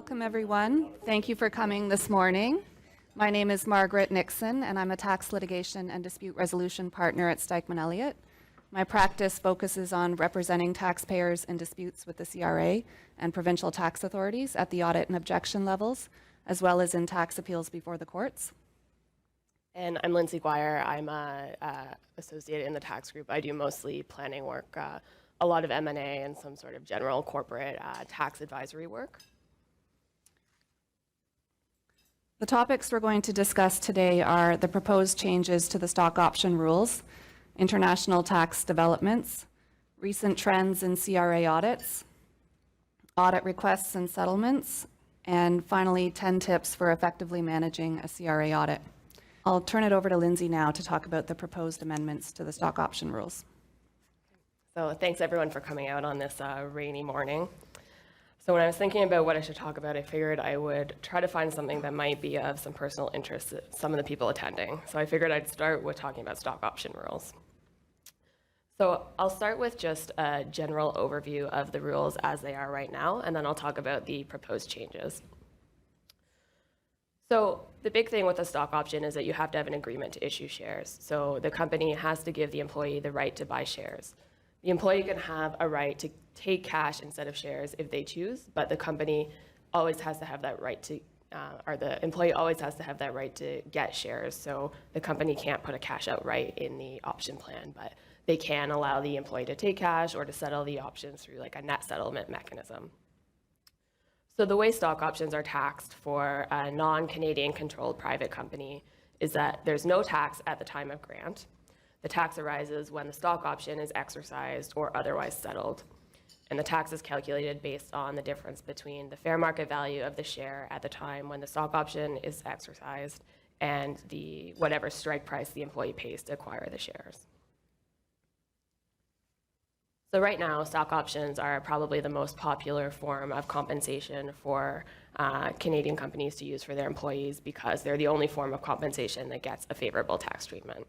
Welcome, everyone. Thank you for coming this morning. My name is Margaret Nixon, and I'm a tax litigation and dispute resolution partner at Stikeman, Elliott. My practice focuses on representing taxpayers in disputes with the CRA and provincial tax authorities at the audit and objection levels, as well as in tax appeals before the courts. And I'm Lindsay Gwyer. I'm a associate in the tax group. I do mostly planning work, a lot of M&A and some sort of general corporate tax advisory work. The topics we're going to discuss today are the proposed changes to the stock option rules, international tax developments, recent trends in CRA audits, audit requests and settlements, and finally 10 tips for effectively managing a CRA audit. I'll turn it over to Lindsay now to talk about the proposed amendments to the stock option rules. So thanks everyone for coming out on this rainy morning. So when I was thinking about what I should talk about, I figured I would try to find something that might be of some personal interest to some of the people attending. So I figured I'd start with talking about stock option rules. So I'll start with just a general overview of the rules as they are right now, and then I'll talk about the proposed changes. So the big thing with a stock option is that you have to have an agreement to issue shares. So the company has to give the employee the right to buy shares. The employee can have a right to take cash instead of shares if they choose, but the company always has to have that right to, or the employee always has to have that right to get shares. So the company can't put a cash out right in the option plan, but they can allow the employee to take cash or to settle the options through like a net settlement mechanism. So the way stock options are taxed for a non-Canadian controlled private company is that there's no tax at the time of grant. The tax arises when the stock option is exercised or otherwise settled. And the tax is calculated based on the difference between the fair market value of the share at the time when the stock option is exercised and the whatever strike price the employee pays to acquire the shares. So right now, stock options are probably the most popular form of compensation for Canadian companies to use for their employees because they're the only form of compensation that gets a favorable tax treatment.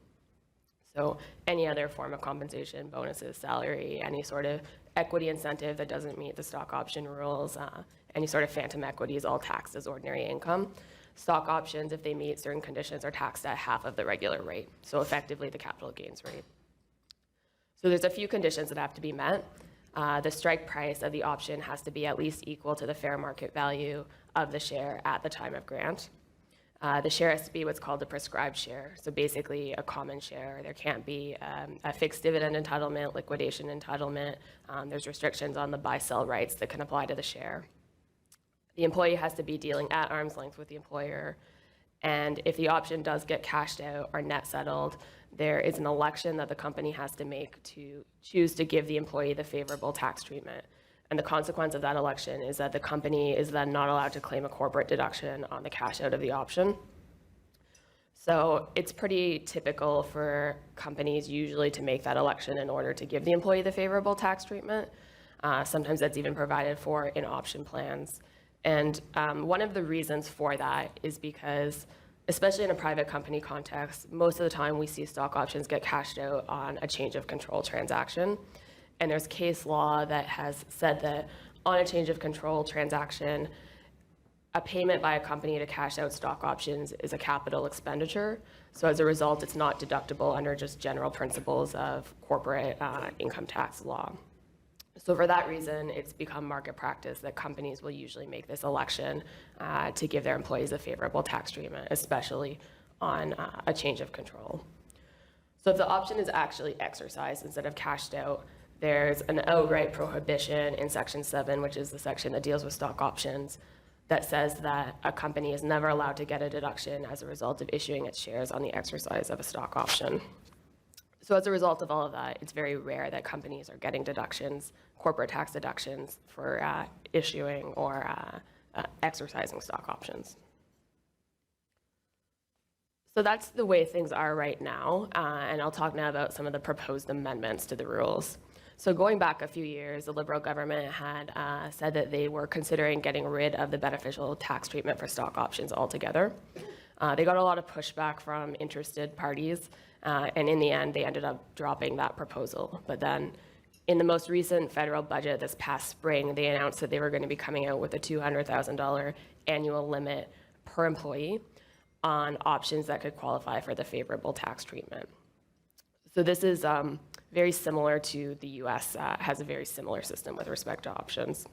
So any other form of compensation, bonuses, salary, any sort of equity incentive that doesn't meet the stock option rules, any sort of phantom equity is all taxed as ordinary income. Stock options, if they meet certain conditions, are taxed at half of the regular rate, so effectively the capital gains rate. So there's a few conditions that have to be met. The strike price of the option has to be at least equal to the fair market value of the share at the time of grant. The share has to be what's called a prescribed share, so basically a common share. There can't be a fixed dividend entitlement, liquidation entitlement. There's restrictions on the buy-sell rights that can apply to the share. The employee has to be dealing at arm's length with the employer, and if the option does get cashed out or net settled, there is an election that the company has to make to choose to give the employee the favorable tax treatment. And the consequence of that election is that the company is then not allowed to claim a corporate deduction on the cash out of the option. So it's pretty typical for companies usually to make that election in order to give the employee the favorable tax treatment. Sometimes that's even provided for in option plans. And one of the reasons for that is because, especially in a private company context, most of the time we see stock options get cashed out on a change of control transaction. And there's case law that has said that on a change of control transaction, a payment by a company to cash out stock options is a capital expenditure. So as a result, it's not deductible under just general principles of corporate income tax law. So for that reason, it's become market practice that companies will usually make this election to give their employees a favorable tax treatment, especially on a change of control. So if the option is actually exercised instead of cashed out, there's an outright prohibition in Section 7, which is the section that deals with stock options, that says that a company is never allowed to get a deduction as a result of issuing its shares on the exercise of a stock option. So as a result of all of that, it's very rare that companies are getting deductions, corporate tax deductions, for issuing or exercising stock options. So that's the way things are right now, and I'll talk now about some of the proposed amendments to the rules. So going back a few years, the Liberal government had said that they were considering getting rid of the beneficial tax treatment for stock options altogether. They got a lot of pushback from interested parties, and in the end, they ended up dropping that proposal. But then In the most recent federal budget this past spring, they announced that they were going to be coming out with a $200,000 annual limit per employee on options that could qualify for the favorable tax treatment. So this is very similar to the US, has a very similar system with respect to options.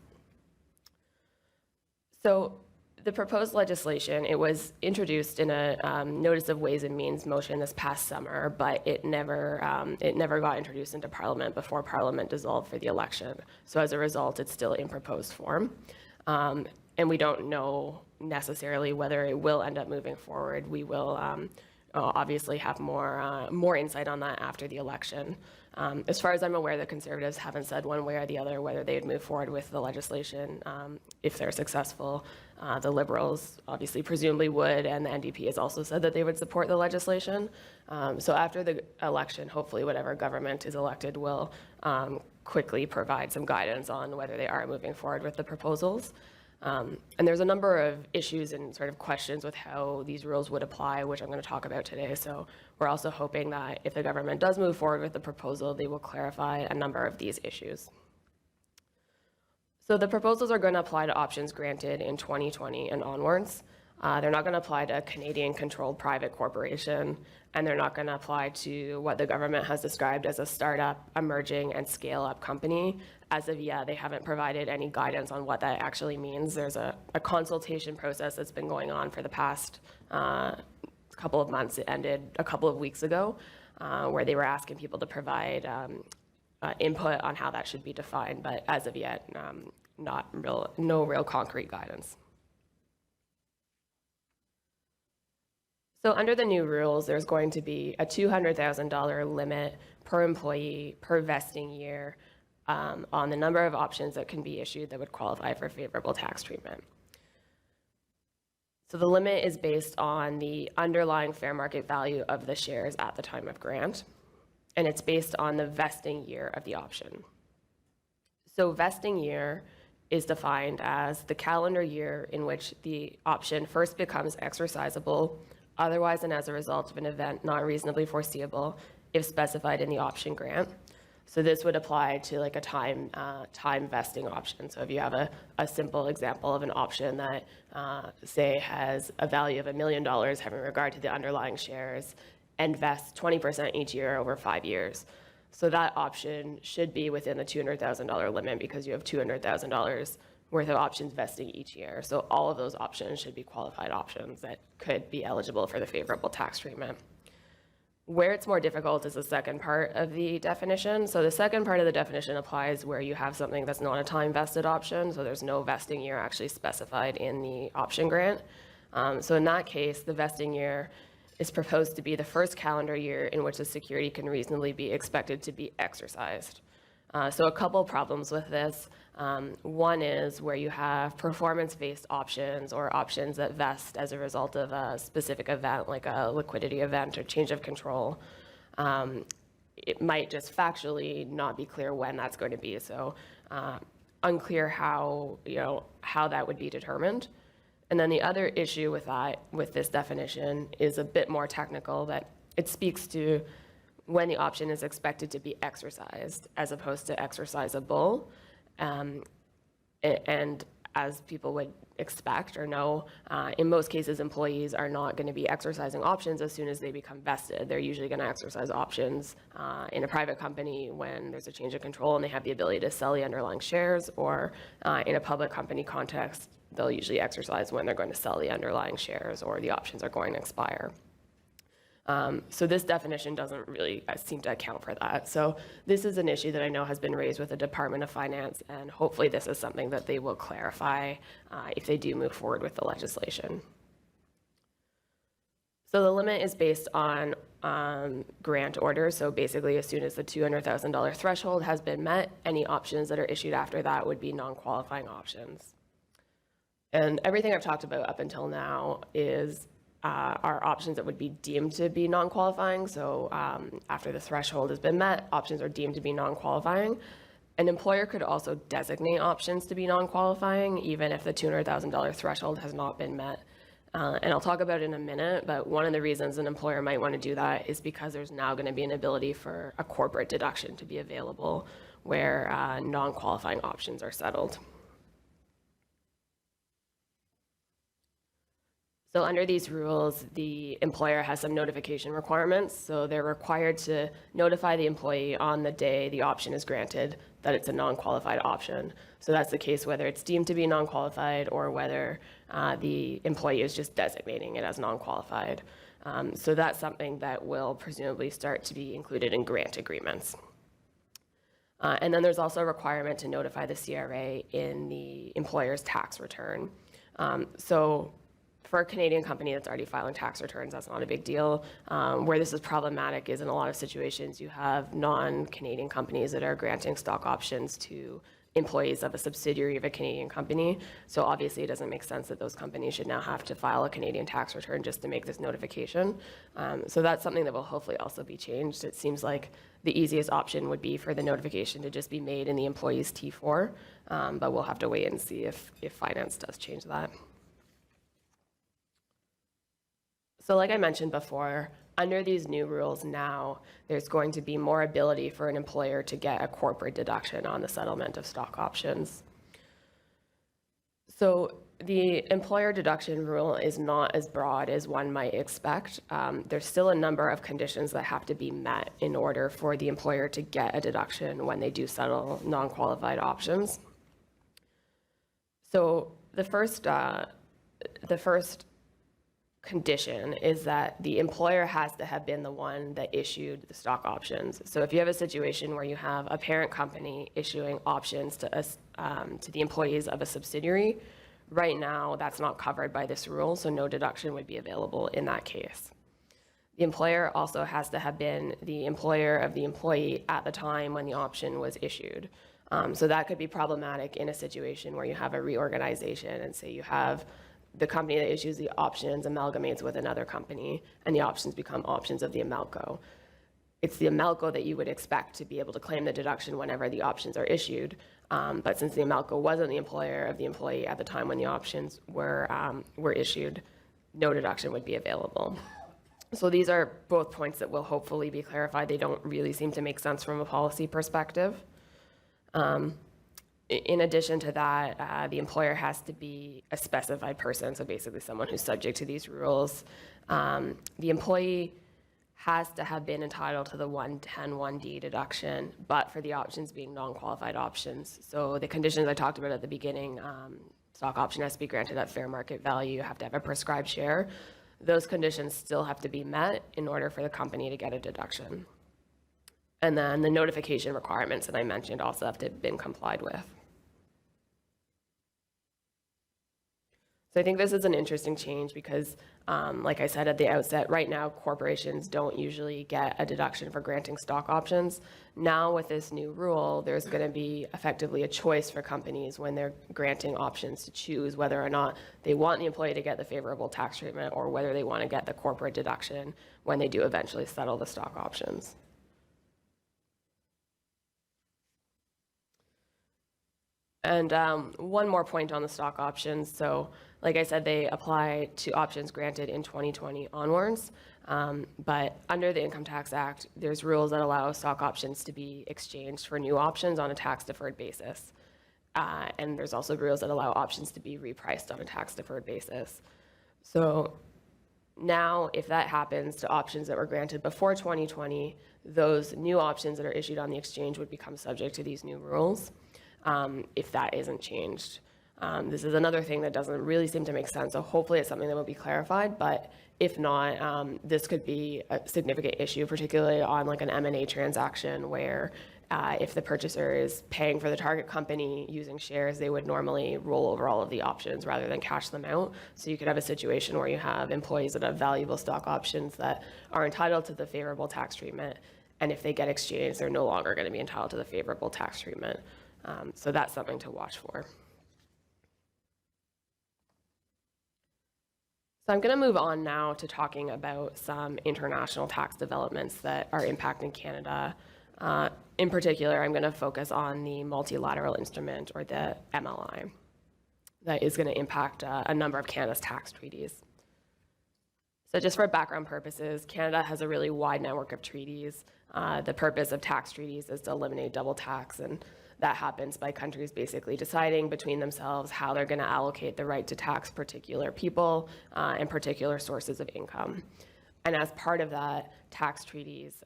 So the proposed legislation, it was introduced in a Notice of Ways and Means motion this past summer, but it never got introduced into Parliament before Parliament dissolved for the election. So as a result, it's still in proposed form. And we don't know necessarily whether it will end up moving forward. We will obviously have more insight on that after the election. As far as I'm aware, the Conservatives haven't said one way or the other whether they'd move forward with the legislation if they're successful. The Liberals obviously presumably would, and the NDP has also said that they would support the legislation. So after the election, hopefully whatever government is elected will quickly provide some guidance on whether they are moving forward with the proposals. And there's a number of issues and sort of questions with how these rules would apply, which I'm going to talk about today. So we're also hoping that if the government does move forward with the proposal, they will clarify a number of these issues. So the proposals are going to apply to options granted in 2020 and onwards. They're not going to apply to a Canadian-controlled private corporation, and they're not going to apply to what the government has described as a startup, emerging, and scale-up company. As of yet, they haven't provided any guidance on what that actually means. There's a consultation process that's been going on for the past couple of months. It ended a couple of weeks ago, where they were asking people to provide input on how that should be defined, but as of yet, no real concrete guidance. So under the new rules, there's going to be a $200,000 limit per employee per vesting year on the number of options that can be issued that would qualify for favorable tax treatment. So the limit is based on the underlying fair market value of the shares at the time of grant, and it's based on the vesting year of the option. So vesting year is defined as the calendar year in which the option first becomes exercisable, otherwise and as a result of an event not reasonably foreseeable, if specified in the option grant. So this would apply to like a time vesting option. So if you have a simple example of an option that, say, has a value of $1 million having regard to the underlying shares and vests 20% each year over 5 years. So that option should be within the $200,000 limit because you have $200,000 worth of options vesting each year. So all of those options should be qualified options that could be eligible for the favorable tax treatment. Where it's more difficult is the second part of the definition. So the second part of the definition applies where you have something that's not a time vested option, so there's no vesting year actually specified in the option grant. So in that case, the vesting year is proposed to be the first calendar year in which the security can reasonably be expected to be exercised. So a couple problems with this. One is where you have performance-based options or options that vest as a result of a specific event, like a liquidity event or change of control. It might just factually not be clear when that's going to be. So unclear how that would be determined. And then the other issue with this definition is a bit more technical, that it speaks to when the option is expected to be exercised as opposed to exercisable. And as people would expect or know, in most cases, employees are not going to be exercising options as soon as they become vested. They're usually going to exercise options in a private company when there's a change of control and they have the ability to sell the underlying shares, or in a public company context, they'll usually exercise when they're going to sell the underlying shares or the options are going to expire. So this definition doesn't really seem to account for that. So this is an issue that I know has been raised with the Department of Finance, and hopefully this is something that they will clarify if they do move forward with the legislation. So the limit is based on grant orders. So basically, as soon as the $200,000 threshold has been met, any options that are issued after that would be non-qualifying options. And everything I've talked about up until now are options that would be deemed to be non-qualifying. So after the threshold has been met, options are deemed to be non-qualifying. An employer could also designate options to be non-qualifying, even if the $200,000 threshold has not been met. And I'll talk about it in a minute, but one of the reasons an employer might want to do that is because there's now going to be an ability for a corporate deduction to be available, where non-qualifying options are settled. So under these rules, the employer has some notification requirements. So they're required to notify the employee on the day the option is granted that it's a non-qualified option. So that's the case whether it's deemed to be non-qualified or whether the employee is just designating it as non-qualified. So that's something that will presumably start to be included in grant agreements. And then there's also a requirement to notify the CRA in the employer's tax return. So for a Canadian company that's already filing tax returns, that's not a big deal. Where this is problematic is in a lot of situations you have non-Canadian companies that are granting stock options to employees of a subsidiary of a Canadian company. So obviously it doesn't make sense that those companies should now have to file a Canadian tax return just to make this notification. So that's something that will hopefully also be changed. It seems like the easiest option would be for the notification to just be made in the employee's T4, but we'll have to wait and see if finance does change that. So like I mentioned before, under these new rules now, there's going to be more ability for an employer to get a corporate deduction on the settlement of stock options. So the employer deduction rule is not as broad as one might expect. There's still a number of conditions that have to be met in order for the employer to get a deduction when they do settle non-qualified options. So the first condition is that the employer has to have been the one that issued the stock options. So if you have a situation where you have a parent company issuing options to the employees of a subsidiary, right now that's not covered by this rule, so no deduction would be available in that case. The employer also has to have been the employer of the employee at the time when the option was issued. So that could be problematic in a situation where you have a reorganization and say you have the company that issues the options amalgamates with another company, and the options become options of the amalco. It's the amalco that you would expect to be able to claim the deduction whenever the options are issued, but since the amalco wasn't the employer of the employee at the time when the options were issued, no deduction would be available. So these are both points that will hopefully be clarified. They don't really seem to make sense from a policy perspective. In addition to that, the employer has to be a specified person, so basically someone who's subject to these rules. The employee has to have been entitled to the 110(1)(d) deduction, but for the options being non-qualified options. So the conditions I talked about at the beginning, stock option has to be granted at fair market value, you have to have a prescribed share. Those conditions still have to be met in order for the company to get a deduction. And then the notification requirements that I mentioned also have to have been complied with. So I think this is an interesting change because, like I said at the outset, right now corporations don't usually get a deduction for granting stock options. Now with this new rule, there's going to be effectively a choice for companies when they're granting options to choose whether or not they want the employee to get the favorable tax treatment or whether they want to get the corporate deduction when they do eventually settle the stock options. And one more point on the stock options. So like I said, they apply to options granted in 2020 onwards. But under the Income Tax Act, there's rules that allow stock options to be exchanged for new options on a tax-deferred basis. And there's also rules that allow options to be repriced on a tax-deferred basis. So now, if that happens to options that were granted before 2020, those new options that are issued on the exchange would become subject to these new rules. If that isn't changed. This is another thing that doesn't really seem to make sense, so hopefully it's something that will be clarified, but if not, this could be a significant issue, particularly on like an M&A transaction where if the purchaser is paying for the target company using shares, they would normally roll over all of the options rather than cash them out. So you could have a situation where you have employees that have valuable stock options that are entitled to the favorable tax treatment, and if they get exchanged, they're no longer going to be entitled to the favorable tax treatment. So that's something to watch for. So I'm going to move on now to talking about some international tax developments that are impacting Canada. In particular, I'm going to focus on the multilateral instrument, or the MLI, that is going to impact a number of Canada's tax treaties. So just for background purposes, Canada has a really wide network of treaties. The purpose of tax treaties is to eliminate double tax, and that happens by countries basically deciding between themselves how they're going to allocate the right to tax particular people and particular sources of income. And as part of that, tax treaties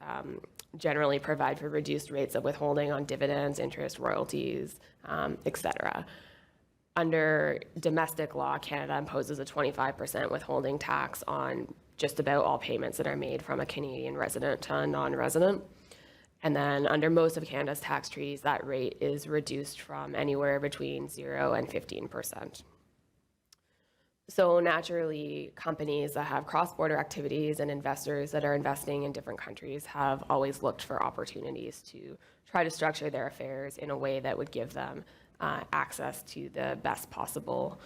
generally provide for reduced rates of withholding on dividends, interest, royalties, et cetera. Under domestic law, Canada imposes a 25% withholding tax on just about all payments that are made from a Canadian resident to a non-resident. And then under most of Canada's tax treaties, that rate is reduced from anywhere between 0 and 15%. So naturally, companies that have cross-border activities and investors that are investing in different countries have always looked for opportunities to try to structure their affairs in a way that would give them access to the best possible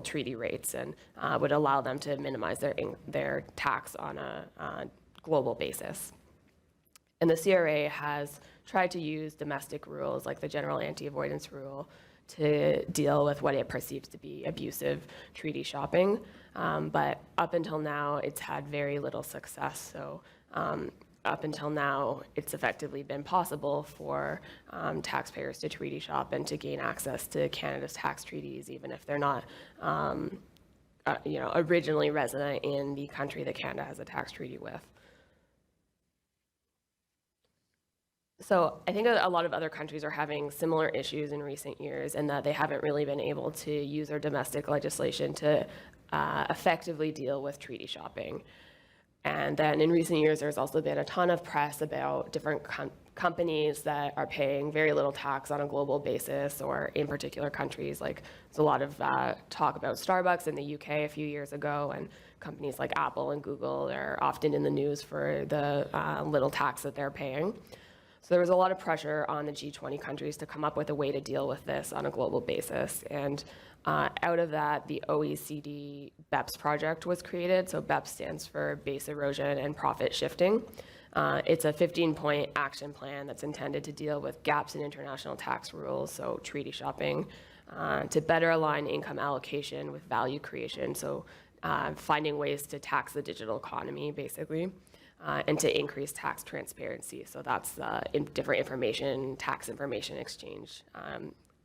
treaty rates and would allow them to minimize their tax on a global basis. And the CRA has tried to use domestic rules like the General Anti-Avoidance Rule to deal with what it perceives to be abusive treaty shopping. But up until now, it's had very little success. So up until now, it's effectively been possible for taxpayers to treaty shop and to gain access to Canada's tax treaties, even if they're not originally resident in the country that Canada has a tax treaty with. So I think a lot of other countries are having similar issues in recent years, and that they haven't really been able to use their domestic legislation to effectively deal with treaty shopping. And then in recent years, there's also been a ton of press about different companies that are paying very little tax on a global basis, or in particular countries. Like there's a lot of talk about Starbucks in the UK a few years ago, and companies like Apple and Google are often in the news for the little tax that they're paying. So there was a lot of pressure on the G20 countries to come up with a way to deal with this on a global basis. And out of that, the OECD BEPS project was created. So BEPS stands for Base Erosion and Profit Shifting. It's a 15-point action plan that's intended to deal with gaps in international tax rules, so treaty shopping, to better align income allocation with value creation. So finding ways to tax the digital economy, basically. And to increase tax transparency. So that's different tax information exchange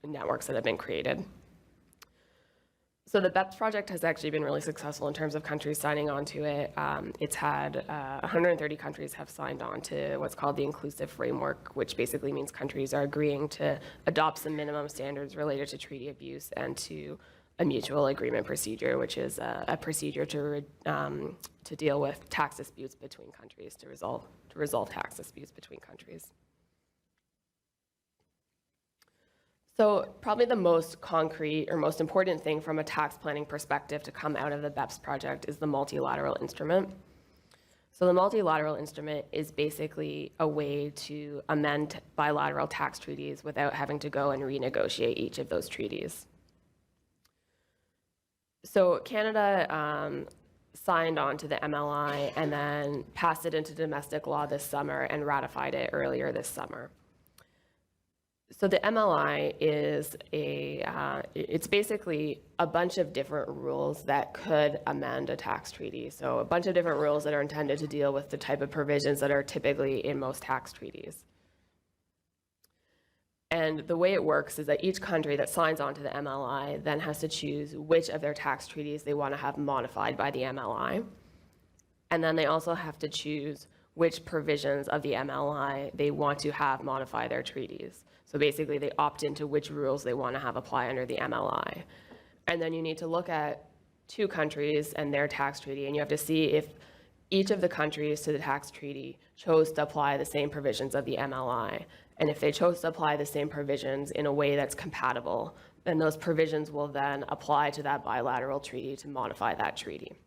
networks that have been created. So the BEPS project has actually been really successful in terms of countries signing on to it. It's had 130 countries have signed on to what's called the inclusive framework, which basically means countries are agreeing to adopt some minimum standards related to treaty abuse and to a mutual agreement procedure, which is a procedure to deal with tax disputes between countries, to resolve tax disputes between countries. So probably the most concrete or most important thing from a tax planning perspective to come out of the BEPS project is the multilateral instrument. So the multilateral instrument is basically a way to amend bilateral tax treaties without having to go and renegotiate each of those treaties. So Canada signed on to the MLI and then passed it into domestic law this summer and ratified it earlier this summer. So the MLI is it's basically a bunch of different rules that could amend a tax treaty. So a bunch of different rules that are intended to deal with the type of provisions that are typically in most tax treaties. And the way it works is that each country that signs on to the MLI then has to choose which of their tax treaties they want to have modified by the MLI. And then they also have to choose which provisions of the MLI they want to have modify their treaties. So basically they opt into which rules they want to have apply under the MLI. And then you need to look at two countries and their tax treaty, and you have to see if each of the countries to the tax treaty chose to apply the same provisions of the MLI. And if they chose to apply the same provisions in a way that's compatible, then those provisions will then apply to that bilateral treaty to modify that treaty.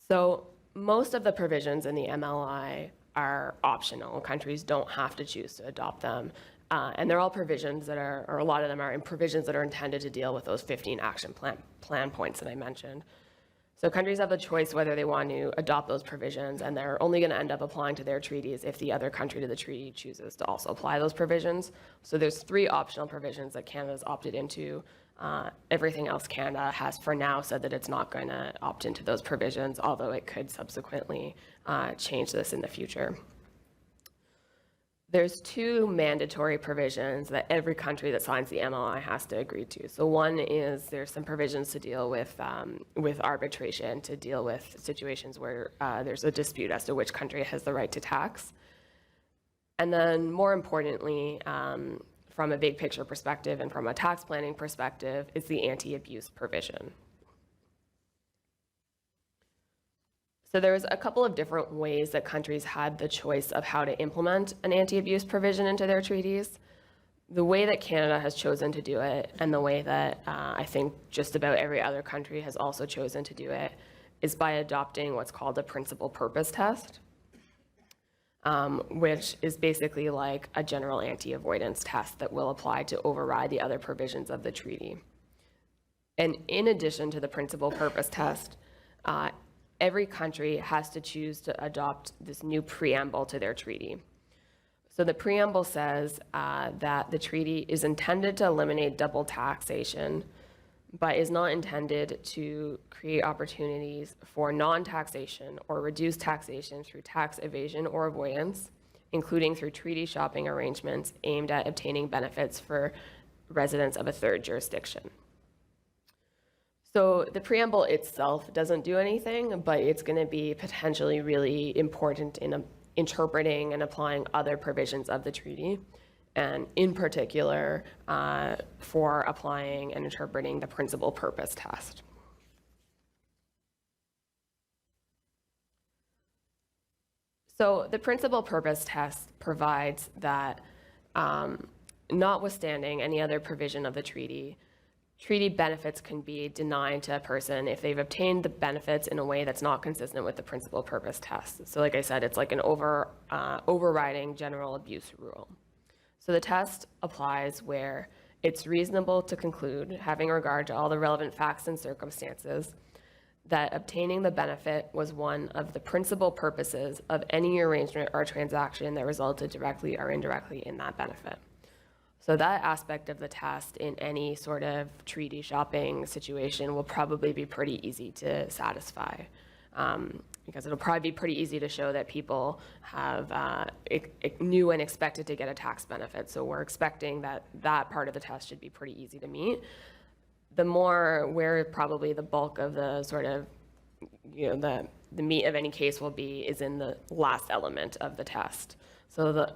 So most of the provisions in the MLI are optional. Countries don't have to choose to adopt them. And they're all provisions that are, or a lot of them are in provisions that are intended to deal with those 15 action plan points that I mentioned. So countries have the choice whether they want to adopt those provisions, and they're only going to end up applying to their treaties if the other country to the treaty chooses to also apply those provisions. So there's 3 optional provisions that Canada's opted into. Everything else Canada has for now said that it's not going to opt into those provisions, although it could subsequently change this in the future. There's 2 mandatory provisions that every country that signs the MLI has to agree to. So one is there's some provisions to deal with arbitration, to deal with situations where there's a dispute as to which country has the right to tax. And then more importantly, from a big picture perspective and from a tax planning perspective, is the anti-abuse provision. So there's a couple of different ways that countries had the choice of how to implement an anti-abuse provision into their treaties. The way that Canada has chosen to do it, and the way that I think just about every other country has also chosen to do it, is by adopting what's called a principal purpose test, which is basically like a general anti-avoidance test that will apply to override the other provisions of the treaty. And in addition to the principal purpose test, every country has to choose to adopt this new preamble to their treaty. So the preamble says that the treaty is intended to eliminate double taxation, but is not intended to create opportunities for non-taxation or reduced taxation through tax evasion or avoidance, including through treaty shopping arrangements aimed at obtaining benefits for residents of a third jurisdiction. So the preamble itself doesn't do anything, but it's going to be potentially really important in interpreting and applying other provisions of the treaty, and in particular for applying and interpreting the principal purpose test. So the principal purpose test provides that notwithstanding any other provision of the treaty benefits can be denied to a person if they've obtained the benefits in a way that's not consistent with the principal purpose test. So like I said, it's like an overriding general abuse rule. So the test applies where it's reasonable to conclude, having regard to all the relevant facts and circumstances, that obtaining the benefit was one of the principal purposes of any arrangement or transaction that resulted directly or indirectly in that benefit. So that aspect of the test in any sort of treaty shopping situation will probably be pretty easy to satisfy, because it'll probably be pretty easy to show that people have knew and expected to get a tax benefit. So we're expecting that that part of the test should be pretty easy to meet. The more where probably the bulk of the sort of, the meat of any case will be is in the last element of the test. So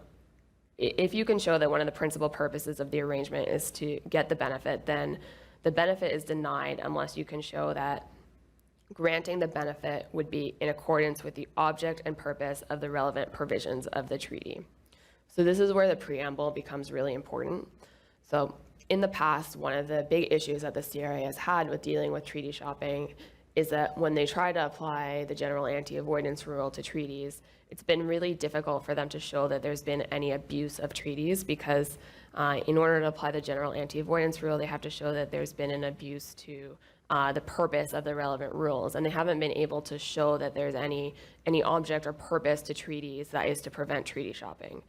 if you can show that one of the principal purposes of the arrangement is to get the benefit, then the benefit is denied unless you can show that granting the benefit would be in accordance with the object and purpose of the relevant provisions of the treaty. So this is where the preamble becomes really important. So in the past, one of the big issues that the CRA has had with dealing with treaty shopping is that when they try to apply the general anti-avoidance rule to treaties, it's been really difficult for them to show that there's been any abuse of treaties, because in order to apply the general anti-avoidance rule, they have to show that there's been an abuse to the purpose of the relevant rules. And they haven't been able to show that there's any object or purpose to treaties that is to prevent treaty shopping.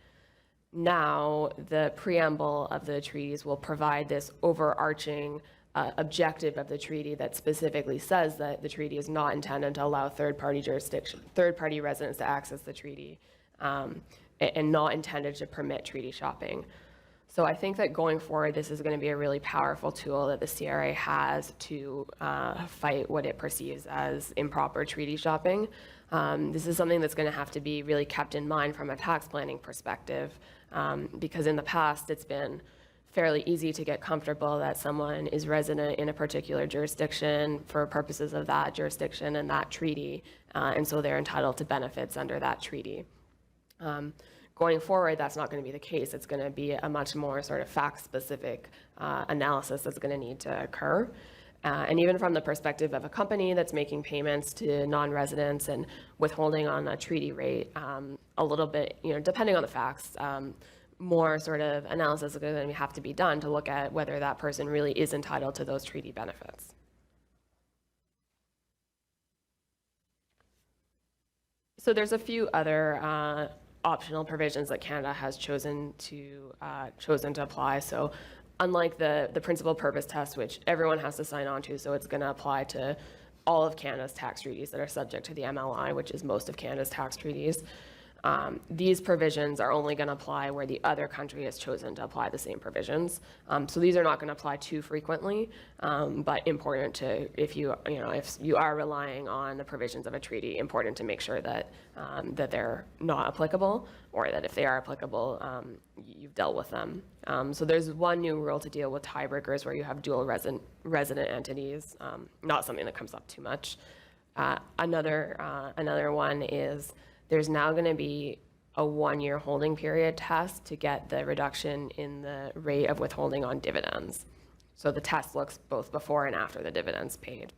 Now, the preamble of the treaties will provide this overarching objective of the treaty that specifically says that the treaty is not intended to allow third-party residents to access the treaty, and not intended to permit treaty shopping. So I think that going forward, this is going to be a really powerful tool that the CRA has to fight what it perceives as improper treaty shopping. This is something that's going to have to be really kept in mind from a tax planning perspective, because in the past it's been fairly easy to get comfortable that someone is resident in a particular jurisdiction for purposes of that jurisdiction and that treaty, and so they're entitled to benefits under that treaty. Going forward, that's not going to be the case. It's going to be a much more sort of fact-specific analysis that's going to need to occur. And even from the perspective of a company that's making payments to non-residents and withholding on a treaty rate, a little bit, depending on the facts, more sort of analysis is going to have to be done to look at whether that person really is entitled to those treaty benefits. So there's a few other optional provisions that Canada has chosen to apply. So unlike the principal purpose test, which everyone has to sign on to, so it's going to apply to all of Canada's tax treaties that are subject to the MLI, which is most of Canada's tax treaties. These provisions are only going to apply where the other country has chosen to apply the same provisions. So these are not going to apply too frequently, but important to, if you are relying on the provisions of a treaty, important to make sure that that they're not applicable, or that if they are applicable, you've dealt with them. So there's one new rule to deal with tiebreakers where you have dual resident entities, not something that comes up too much. Another one is there's now going to be a 1-year holding period test to get the reduction in the rate of withholding on dividends. So the test looks both before and after the dividends paid.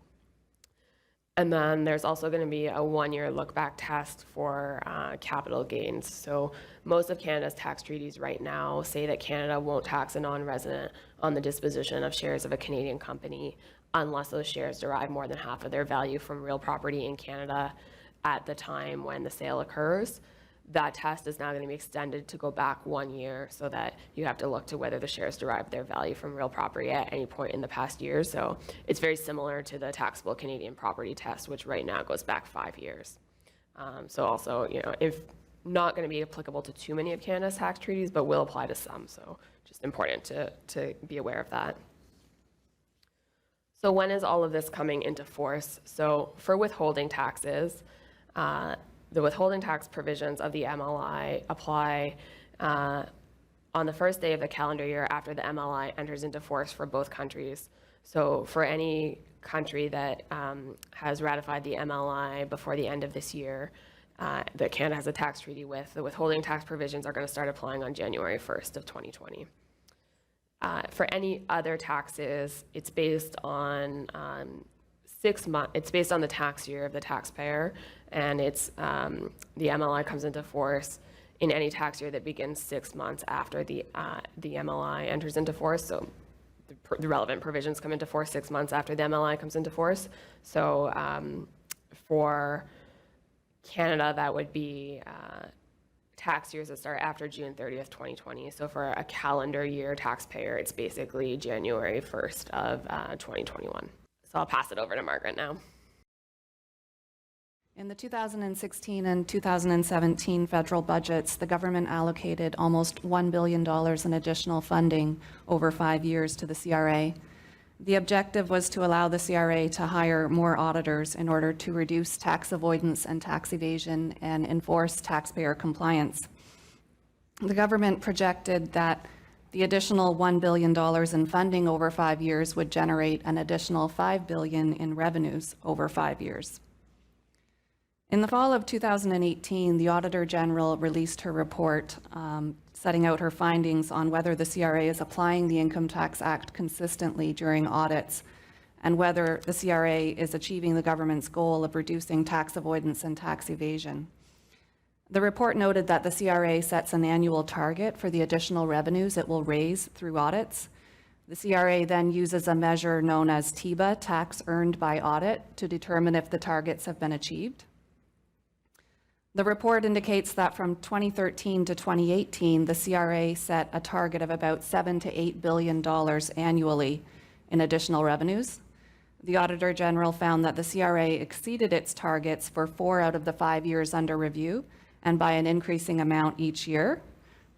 And then there's also going to be a 1-year look-back test for capital gains. So most of Canada's tax treaties right now say that Canada won't tax a non-resident on the disposition of shares of a Canadian company unless those shares derive more than half of their value from real property in Canada at the time when the sale occurs. That test is now going to be extended to go back 1 year, so that you have to look to whether the shares derive their value from real property at any point in the past year. So it's very similar to the taxable Canadian property test, which right now goes back 5 years. So also, if not going to be applicable to too many of Canada's tax treaties, but will apply to some. So just important to be aware of that. So when is all of this coming into force? So for withholding taxes, the withholding tax provisions of the MLI apply on the first day of the calendar year after the MLI enters into force for both countries. So for any country that has ratified the MLI before the end of this year, that Canada has a tax treaty with, the withholding tax provisions are going to start applying on January 1st of 2020. For any other taxes, it's based on 6 months. It's based on the tax year of the taxpayer, and it's the MLI comes into force in any tax year that begins 6 months after the MLI enters into force. So the relevant provisions come into force 6 months after the MLI comes into force. So for Canada, that would be tax years that start after June 30th, 2020. So for a calendar year taxpayer, it's basically January 1st of 2021. So I'll pass it over to Margaret now. In the 2016 and 2017 federal budgets, the government allocated almost $1 billion in additional funding over 5 years to the CRA. The objective was to allow the CRA to hire more auditors in order to reduce tax avoidance and tax evasion and enforce taxpayer compliance. The government projected that the additional $1 billion in funding over 5 years would generate an additional $5 billion in revenues over 5 years. In the fall of 2018, the Auditor General released her report setting out her findings on whether the CRA is applying the Income Tax Act consistently during audits, and whether the CRA is achieving the government's goal of reducing tax avoidance and tax evasion. The report noted that the CRA sets an annual target for the additional revenues it will raise through audits. The CRA then uses a measure known as TEBA, tax earned by audit, to determine if the targets have been achieved. The report indicates that from 2013 to 2018, the CRA set a target of about $7 to $8 billion annually in additional revenues. The Auditor General found that the CRA exceeded its targets for 4 out of the 5 years under review, and by an increasing amount each year.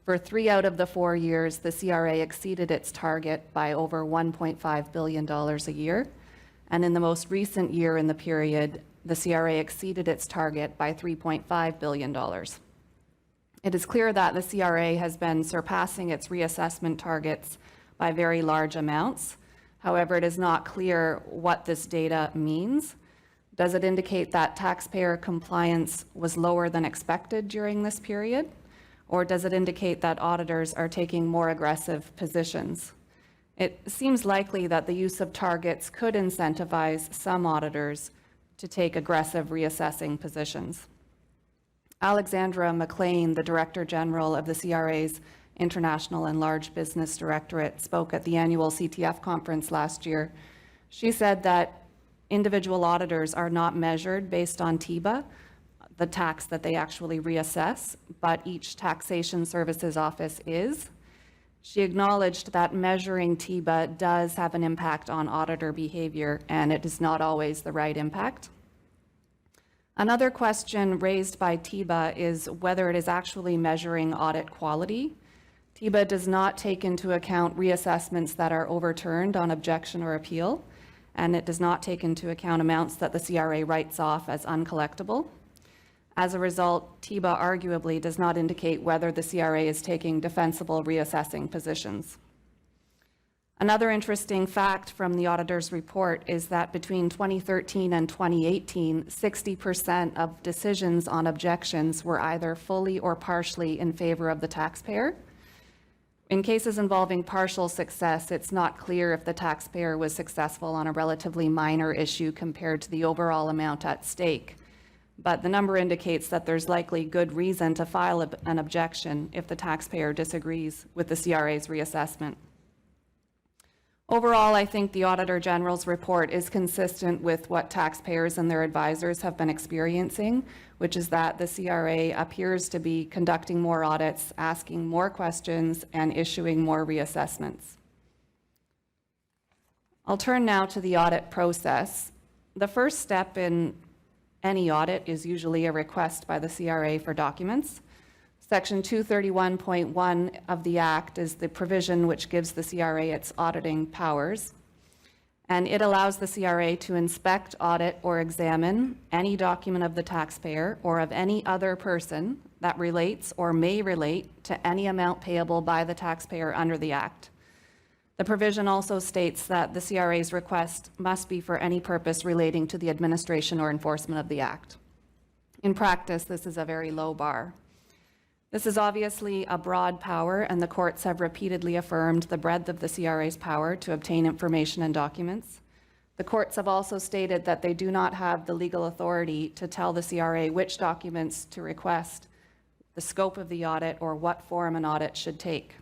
For 3 out of the 4 years, the CRA exceeded its target by over $1.5 billion a year. And in the most recent year in the period, the CRA exceeded its target by $3.5 billion. It is clear that the CRA has been surpassing its reassessment targets by very large amounts. However, it is not clear what this data means. Does it indicate that taxpayer compliance was lower than expected during this period? Or does it indicate that auditors are taking more aggressive positions? It seems likely that the use of targets could incentivize some auditors to take aggressive reassessing positions. Alexandra McLean, the Director General of the CRA's International and Large Business Directorate, spoke at the annual CTF conference last year. She said that individual auditors are not measured based on TEBA. the tax that they actually reassess, but each taxation services office is. She acknowledged that measuring TIBA does have an impact on auditor behavior, and it is not always the right impact. Another question raised by TIBA is whether it is actually measuring audit quality. TIBA does not take into account reassessments that are overturned on objection or appeal, and it does not take into account amounts that the CRA writes off as uncollectible. As a result, TIBA arguably does not indicate whether the CRA is taking defensible reassessing positions. Another interesting fact from the auditor's report is that between 2013 and 2018, 60% of decisions on objections were either fully or partially in favor of the taxpayer. In cases involving partial success, it's not clear if the taxpayer was successful on a relatively minor issue compared to the overall amount at stake. But the number indicates that there's likely good reason to file an objection if the taxpayer disagrees with the CRA's reassessment. Overall, I think the Auditor General's report is consistent with what taxpayers and their advisors have been experiencing, which is that the CRA appears to be conducting more audits, asking more questions, and issuing more reassessments. I'll turn now to the audit process. The first step in any audit is usually a request by the CRA for documents. Section 231.1 of the Act is the provision which gives the CRA its auditing powers, and it allows the CRA to inspect, audit, or examine any document of the taxpayer or of any other person that relates or may relate to any amount payable by the taxpayer under the Act. The provision also states that the CRA's request must be for any purpose relating to the administration or enforcement of the Act. In practice, this is a very low bar. This is obviously a broad power, and the courts have repeatedly affirmed the breadth of the CRA's power to obtain information and documents. The courts have also stated that they do not have the legal authority to tell the CRA which documents to request, the scope of the audit, or what form an audit should take.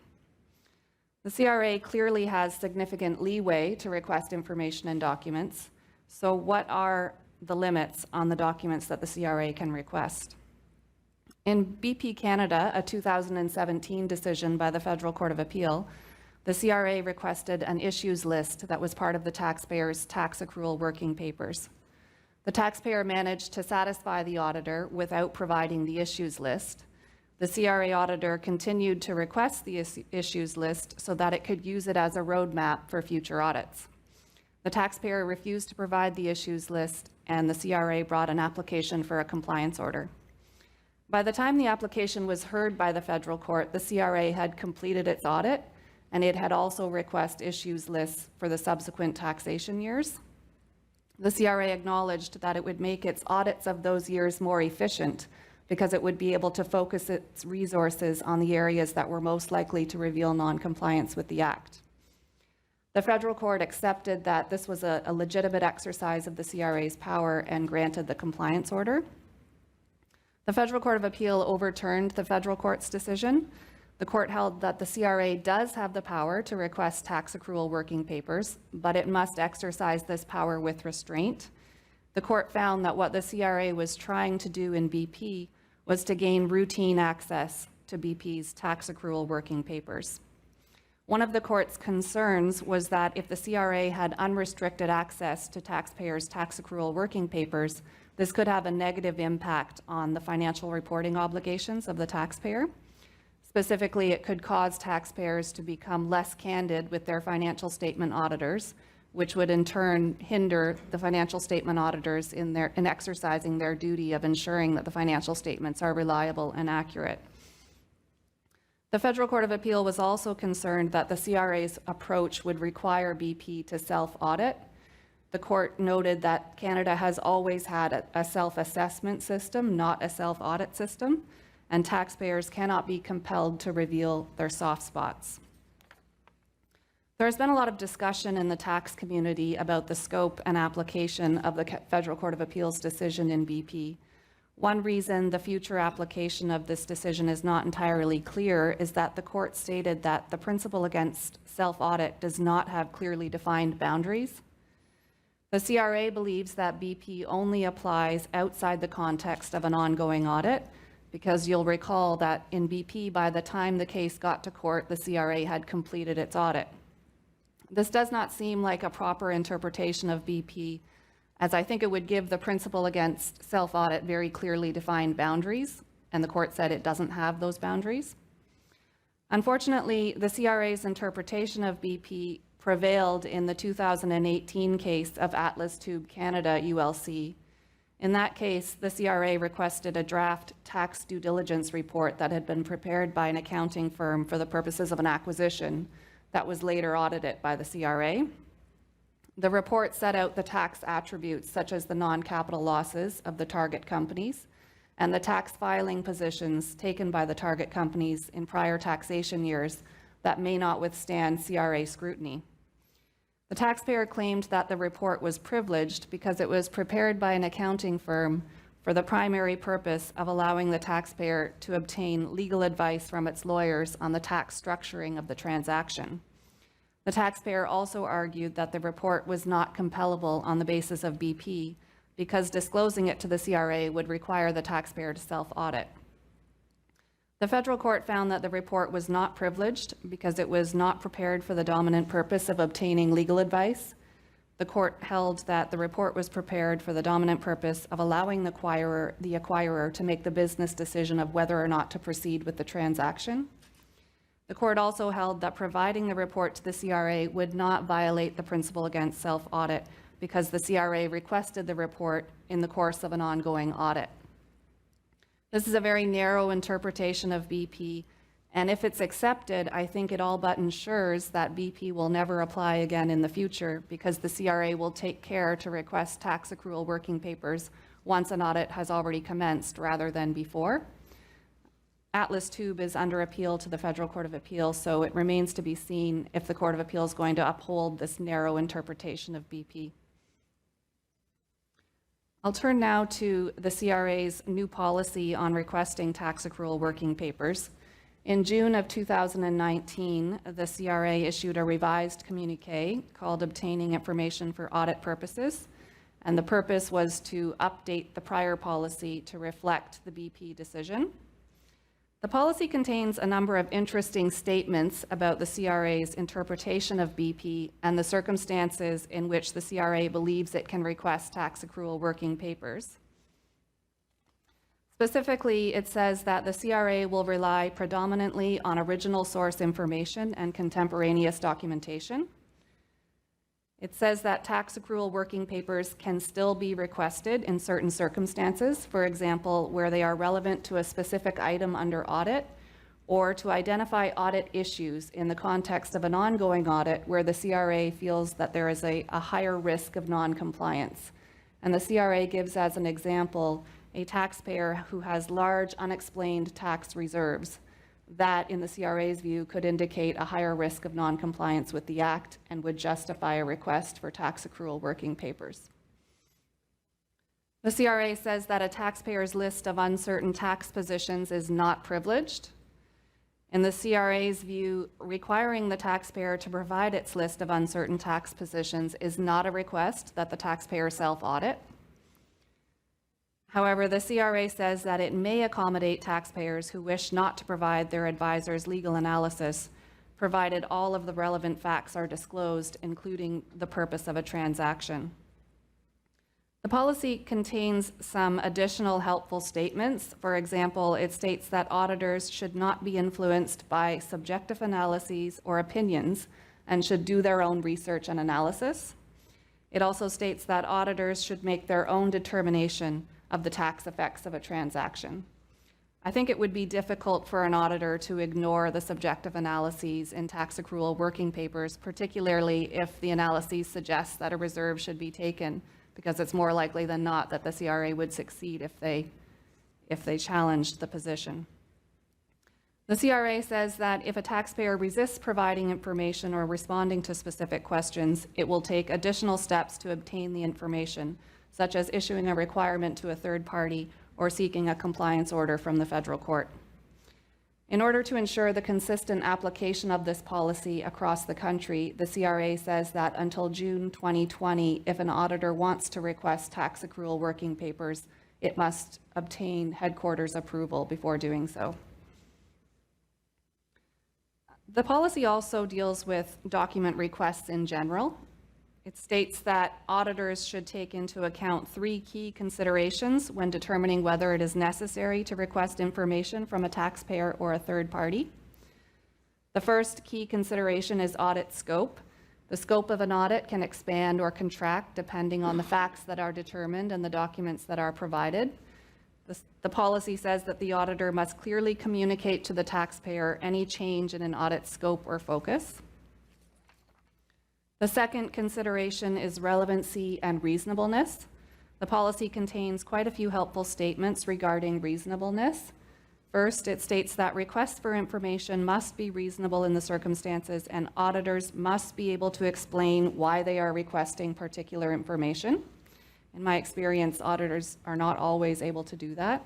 The CRA clearly has significant leeway to request information and documents. So what are the limits on the documents that the CRA can request? In BP Canada, a 2017 decision by the Federal Court of Appeal, the CRA requested an issues list that was part of the taxpayer's tax accrual working papers. The taxpayer managed to satisfy the auditor without providing the issues list. The CRA auditor continued to request the issues list so that it could use it as a roadmap for future audits. The taxpayer refused to provide the issues list, and the CRA brought an application for a compliance order. By the time the application was heard by the federal court, the CRA had completed its audit, and it had also requested issues lists for the subsequent taxation years. The CRA acknowledged that it would make its audits of those years more efficient because it would be able to focus its resources on the areas that were most likely to reveal non-compliance with the Act. The federal court accepted that this was a legitimate exercise of the CRA's power and granted the compliance order. The Federal Court of Appeal overturned the federal court's decision. The court held that the CRA does have the power to request tax accrual working papers, but it must exercise this power with restraint. The court found that what the CRA was trying to do in BP was to gain routine access to BP's tax accrual working papers. One of the court's concerns was that if the CRA had unrestricted access to taxpayers' tax accrual working papers, this could have a negative impact on the financial reporting obligations of the taxpayer. Specifically, it could cause taxpayers to become less candid with their financial statement auditors, which would in turn hinder the financial statement auditors in exercising their duty of ensuring that the financial statements are reliable and accurate. The Federal Court of Appeal was also concerned that the CRA's approach would require BP to self-audit. The court noted that Canada has always had a self-assessment system, not a self-audit system, and taxpayers cannot be compelled to reveal their soft spots. There's been a lot of discussion in the tax community about the scope and application of the Federal Court of Appeal's decision in BP. One reason the future application of this decision is not entirely clear is that the court stated that the principle against self-audit does not have clearly defined boundaries. The CRA believes that BP only applies outside the context of an ongoing audit, because you'll recall that in BP, by the time the case got to court, the CRA had completed its audit. This does not seem like a proper interpretation of BP, as I think it would give the principle against self-audit very clearly defined boundaries, and the court said it doesn't have those boundaries. Unfortunately, the CRA's interpretation of BP prevailed in the 2018 case of Atlas Tube Canada ULC. In that case, the CRA requested a draft tax due diligence report that had been prepared by an accounting firm for the purposes of an acquisition that was later audited by the CRA. The report set out the tax attributes, such as the non-capital losses of the target companies and the tax filing positions taken by the target companies in prior taxation years that may not withstand CRA scrutiny. The taxpayer claimed that the report was privileged because it was prepared by an accounting firm for the primary purpose of allowing the taxpayer to obtain legal advice from its lawyers on the tax structuring of the transaction. The taxpayer also argued that the report was not compellable on the basis of BP because disclosing it to the CRA would require the taxpayer to self-audit. The federal court found that the report was not privileged because it was not prepared for the dominant purpose of obtaining legal advice. The court held that the report was prepared for the dominant purpose of allowing the acquirer to make the business decision of whether or not to proceed with the transaction. The court also held that providing the report to the CRA would not violate the principle against self-audit because the CRA requested the report in the course of an ongoing audit. This is a very narrow interpretation of BP, and if it's accepted, I think it all but ensures that BP will never apply again in the future because the CRA will take care to request tax accrual working papers once an audit has already commenced rather than before. Atlas Tube is under appeal to the Federal Court of Appeals, so it remains to be seen if the Court of Appeals is going to uphold this narrow interpretation of BP. I'll turn now to the CRA's new policy on requesting tax accrual working papers. In June of 2019, the CRA issued a revised communique called Obtaining Information for Audit Purposes, and the purpose was to update the prior policy to reflect the BP decision. The policy contains a number of interesting statements about the CRA's interpretation of BP and the circumstances in which the CRA believes it can request tax accrual working papers. Specifically, it says that the CRA will rely predominantly on original source information and contemporaneous documentation. It says that tax accrual working papers can still be requested in certain circumstances, for example, where they are relevant to a specific item under audit, or to identify audit issues in the context of an ongoing audit where the CRA feels that there is a higher risk of non-compliance. And the CRA gives as an example a taxpayer who has large unexplained tax reserves. That, in the CRA's view, could indicate a higher risk of non-compliance with the Act and would justify a request for tax accrual working papers. The CRA says that a taxpayer's list of uncertain tax positions is not privileged. In the CRA's view, requiring the taxpayer to provide its list of uncertain tax positions is not a request that the taxpayer self-audit. However, the CRA says that it may accommodate taxpayers who wish not to provide their advisor's legal analysis, provided all of the relevant facts are disclosed, including the purpose of a transaction. The policy contains some additional helpful statements. For example, it states that auditors should not be influenced by subjective analyses or opinions and should do their own research and analysis. It also states that auditors should make their own determination of the tax effects of a transaction. I think it would be difficult for an auditor to ignore the subjective analyses in tax accrual working papers, particularly if the analyses suggest that a reserve should be taken, because it's more likely than not that the CRA would succeed if they challenged the position. The CRA says that if a taxpayer resists providing information or responding to specific questions, it will take additional steps to obtain the information, such as issuing a requirement to a third party or seeking a compliance order from the federal court. In order to ensure the consistent application of this policy across the country, the CRA says that until June 2020, if an auditor wants to request tax accrual working papers, it must obtain headquarters approval before doing so. The policy also deals with document requests in general. It states that auditors should take into account 3 key considerations when determining whether it is necessary to request information from a taxpayer or a third party. The first key consideration is audit scope. The scope of an audit can expand or contract depending on the facts that are determined and the documents that are provided. The policy says that the auditor must clearly communicate to the taxpayer any change in an audit scope or focus. The second consideration is relevancy and reasonableness. The policy contains quite a few helpful statements regarding reasonableness. First, it states that requests for information must be reasonable in the circumstances, and auditors must be able to explain why they are requesting particular information. In my experience, auditors are not always able to do that.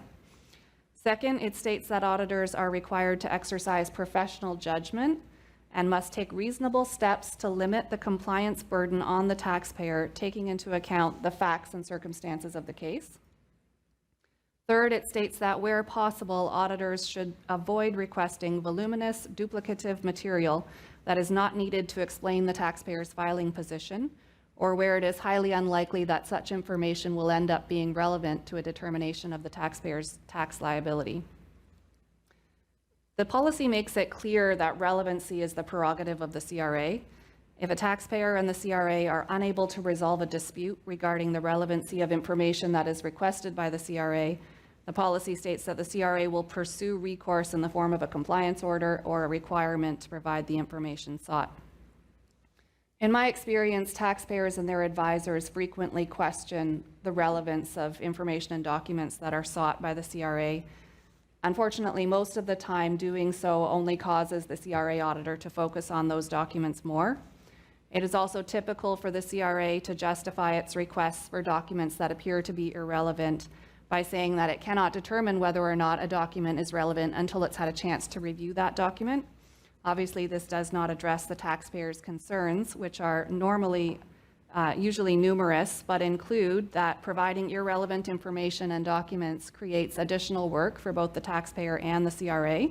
Second, it states that auditors are required to exercise professional judgment and must take reasonable steps to limit the compliance burden on the taxpayer, taking into account the facts and circumstances of the case. Third, it states that where possible, auditors should avoid requesting voluminous, duplicative material that is not needed to explain the taxpayer's filing position, or where it is highly unlikely that such information will end up being relevant to a determination of the taxpayer's tax liability. The policy makes it clear that relevancy is the prerogative of the CRA. If a taxpayer and the CRA are unable to resolve a dispute regarding the relevancy of information that is requested by the CRA, the policy states that the CRA will pursue recourse in the form of a compliance order or a requirement to provide the information sought. In my experience, taxpayers and their advisors frequently question the relevance of information and documents that are sought by the CRA. Unfortunately, most of the time doing so only causes the CRA auditor to focus on those documents more. It is also typical for the CRA to justify its requests for documents that appear to be irrelevant by saying that it cannot determine whether or not a document is relevant until it's had a chance to review that document. Obviously, this does not address the taxpayer's concerns, which are usually numerous, but include that providing irrelevant information and documents creates additional work for both the taxpayer and the CRA.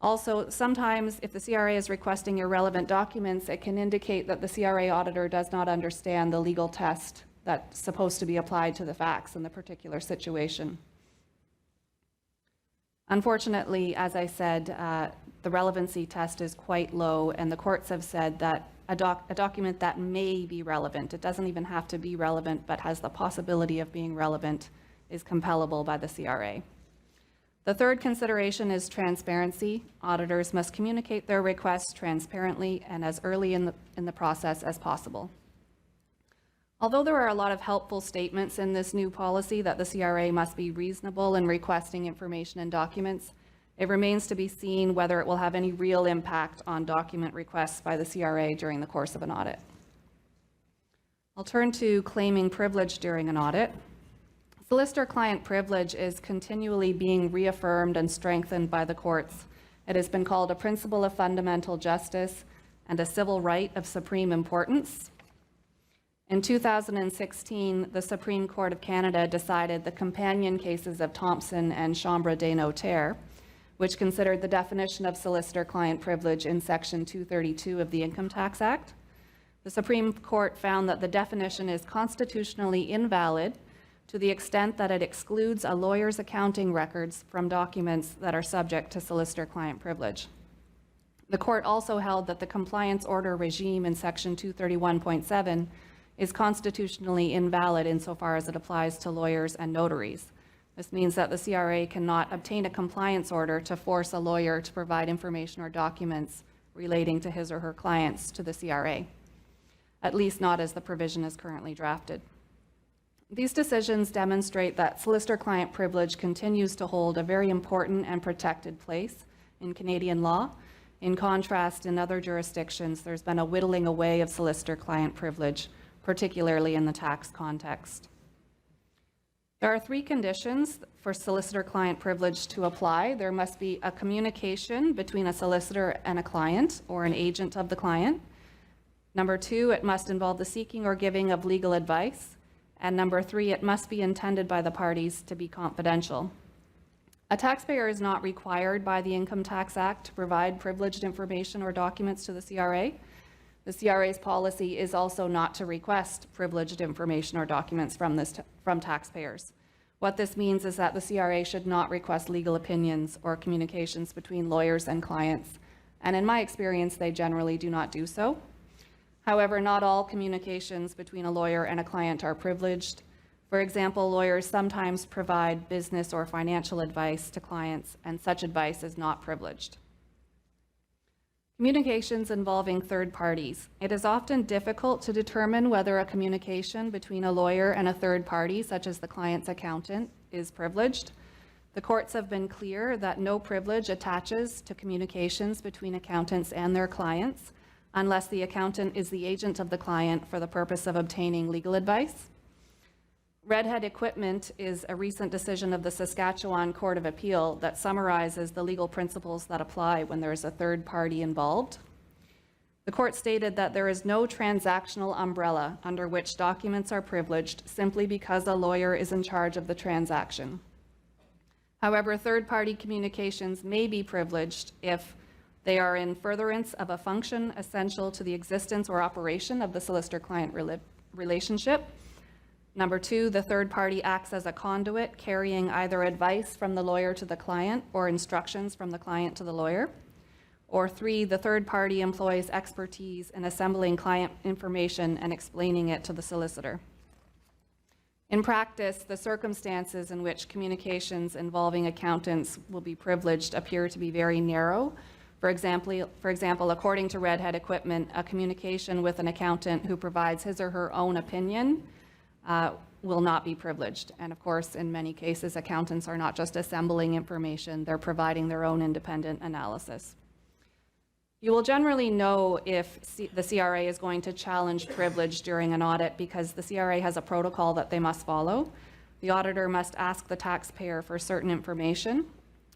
Also, sometimes if the CRA is requesting irrelevant documents, it can indicate that the CRA auditor does not understand the legal test that's supposed to be applied to the facts in the particular situation. Unfortunately, as I said, the relevancy test is quite low, and the courts have said that a document that may be relevant, it doesn't even have to be relevant, but has the possibility of being relevant, is compellable by the CRA. The third consideration is transparency. Auditors must communicate their requests transparently and as early in the process as possible. Although there are a lot of helpful statements in this new policy that the CRA must be reasonable in requesting information and documents, it remains to be seen whether it will have any real impact on document requests by the CRA during the course of an audit. I'll turn to claiming privilege during an audit. Solicitor-client privilege is continually being reaffirmed and strengthened by the courts. It has been called a principle of fundamental justice and a civil right of supreme importance. In 2016, the Supreme Court of Canada decided the companion cases of Thompson and Chambre des Notaires, which considered the definition of solicitor-client privilege in Section 232 of the Income Tax Act. The Supreme Court found that the definition is constitutionally invalid to the extent that it excludes a lawyer's accounting records from documents that are subject to solicitor-client privilege. The court also held that the compliance order regime in Section 231.7 is constitutionally invalid insofar as it applies to lawyers and notaries. This means that the CRA cannot obtain a compliance order to force a lawyer to provide information or documents relating to his or her clients to the CRA, at least not as the provision is currently drafted. These decisions demonstrate that solicitor-client privilege continues to hold a very important and protected place in Canadian law. In contrast, in other jurisdictions, there's been a whittling away of solicitor-client privilege, particularly in the tax context. There are 3 conditions for solicitor-client privilege to apply. There must be a communication between a solicitor and a client or an agent of the client. Number 2, it must involve the seeking or giving of legal advice. And number 3, it must be intended by the parties to be confidential. A taxpayer is not required by the Income Tax Act to provide privileged information or documents to the CRA. The CRA's policy is also not to request privileged information or documents from taxpayers. What this means is that the CRA should not request legal opinions or communications between lawyers and clients, and in my experience, they generally do not do so. However, not all communications between a lawyer and a client are privileged. For example, lawyers sometimes provide business or financial advice to clients, and such advice is not privileged. Communications involving third parties. It is often difficult to determine whether a communication between a lawyer and a third party, such as the client's accountant, is privileged. The courts have been clear that no privilege attaches to communications between accountants and their clients unless the accountant is the agent of the client for the purpose of obtaining legal advice. Redhead Equipment is a recent decision of the Saskatchewan Court of Appeal that summarizes the legal principles that apply when there is a third party involved. The court stated that there is no transactional umbrella under which documents are privileged simply because a lawyer is in charge of the transaction. However, third-party communications may be privileged if they are in furtherance of a function essential to the existence or operation of the solicitor-client relationship. Number 2, the third party acts as a conduit, carrying either advice from the lawyer to the client or instructions from the client to the lawyer. Or 3, the third party employs expertise in assembling client information and explaining it to the solicitor. In practice, the circumstances in which communications involving accountants will be privileged appear to be very narrow. For example, according to Redhead Equipment, a communication with an accountant who provides his or her own opinion will not be privileged. And of course, in many cases, accountants are not just assembling information, they're providing their own independent analysis. You will generally know if the CRA is going to challenge privilege during an audit because the CRA has a protocol that they must follow. The auditor must ask the taxpayer for certain information